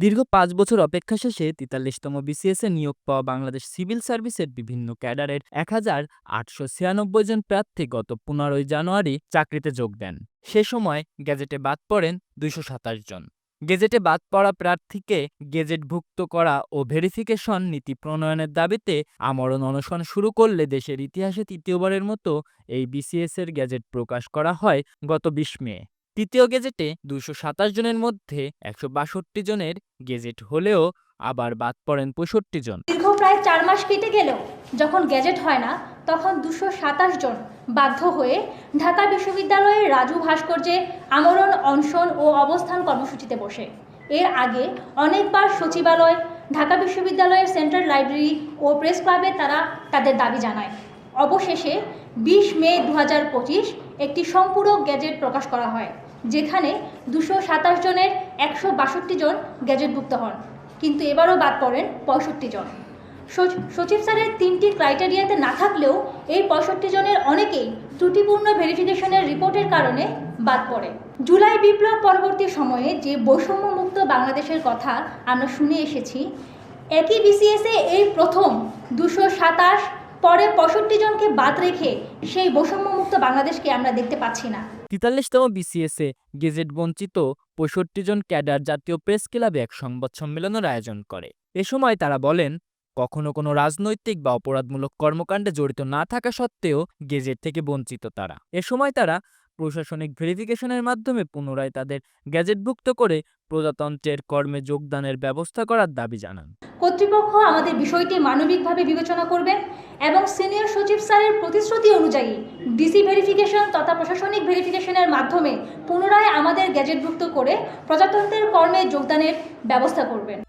দীর্ঘ ৫ বছর অপেক্ষা শেষে ৪৩তম বিসিএসে নিয়োগ পাওয়া বাংলাদেশ সিভিল সার্ভিসের বিভিন্ন ক্যাডারের ১,৮৯৬ জন প্রার্থী গত ১৫ই জানুয়ারি চাকরিতে যোগ দেন। সে সময় গেজেটে বাদ পড়েন ২২৭ জন। গেজেটে বাদ পড়া প্রার্থীকে গেজেটভুক্ত করা ও ভেরিফিকেশন নীতি প্রণয়নের দাবিতে আমরণ অনশন শুরু করলে দেশের ইতিহাসে তৃতীয়বারের মতো এই বিসিএসের গেজেট প্রকাশ করা হয় গত ২০ মে। তৃতীয় গেজেটে ২২৭ জনের মধ্যে ১৬২ জনের গেজেট হলেও আবার বাদ পড়েন ৬৫ জন। দীর্ঘ প্রায় ৪ মাস কেটে গেলেও যখন গেজেট হয় না তখন ২২৭ জন বাধ্য হয়ে ঢাকা বিশ্ববিদ্যালয়ের রাজু ভাস্কর্যে আমরণ অনশন ও অবস্থান কর্মসূচিতে বসে। এর আগে অনেকবার সচিবালয়, ঢাকা বিশ্ববিদ্যালয়ের সেন্ট্রাল লাইব্রেরি ও প্রেস ক্লাবে তারা তাদের দাবি জানায়। অবশেষে ২০ মে ২০২৫ একটি সম্পূরক গেজেট প্রকাশ করা হয়, যেখানে ২২৭ জনের ১৬২ জন গেজেটভুক্ত হন, কিন্তু এবারও বাদ পড়েন ৬৫ জন। সচিব স্যারের ৩টি ক্রাইটেরিয়াতে না থাকলেও এই ৬৫ জনের অনেকেই ত্রুটিপূর্ণ ভেরিফিকেশনের রিপোর্টের কারণে বাদ পড়ে। জুলাই বিপ্লব পরবর্তী সময়ে যে বৈষম্যমুক্ত বাংলাদেশের কথা আমরা শুনে এসেছি, একই বিসিএসে এই প্রথম ২২৭ পরে ৬৫ জনকে বাদ রেখে সেই বৈষম্যমুক্ত বাংলাদেশকে আমরা দেখতে পাচ্ছি না। ৪৩তম বিসিএসে গেজেট বঞ্চিত ৬৫ জন ক্যাডার জাতীয় প্রেস ক্লাবে এক সংবাদ সম্মেলনের আয়োজন করে। এ সময় তারা বলেন, কখনো কোনো রাজনৈতিক বা অপরাধমূলক কর্মকাণ্ডে জড়িত না থাকা সত্ত্বেও গেজেট থেকে বঞ্চিত তারা। এ সময় তারা প্রশাসনিক ভেরিফিকেশনের মাধ্যমে পুনরায় তাদের গেজেটভুক্ত করে প্রজাতন্ত্রের কর্মে যোগদানের ব্যবস্থা করার দাবি জানান। কর্তৃপক্ষ আমাদের বিষয়টি মানবিকভাবে বিবেচনা করবেন এবং সিনিয়র সচিব স্যারের প্রতিশ্রুতি অনুযায়ী ডিসি ভেরিফিকেশন তথা প্রশাসনিক ভেরিফিকেশনের মাধ্যমে পুনরায় আমাদের গেজেটভুক্ত করে প্রজাতন্ত্রের কর্মে যোগদানের ব্যবস্থা করবেন।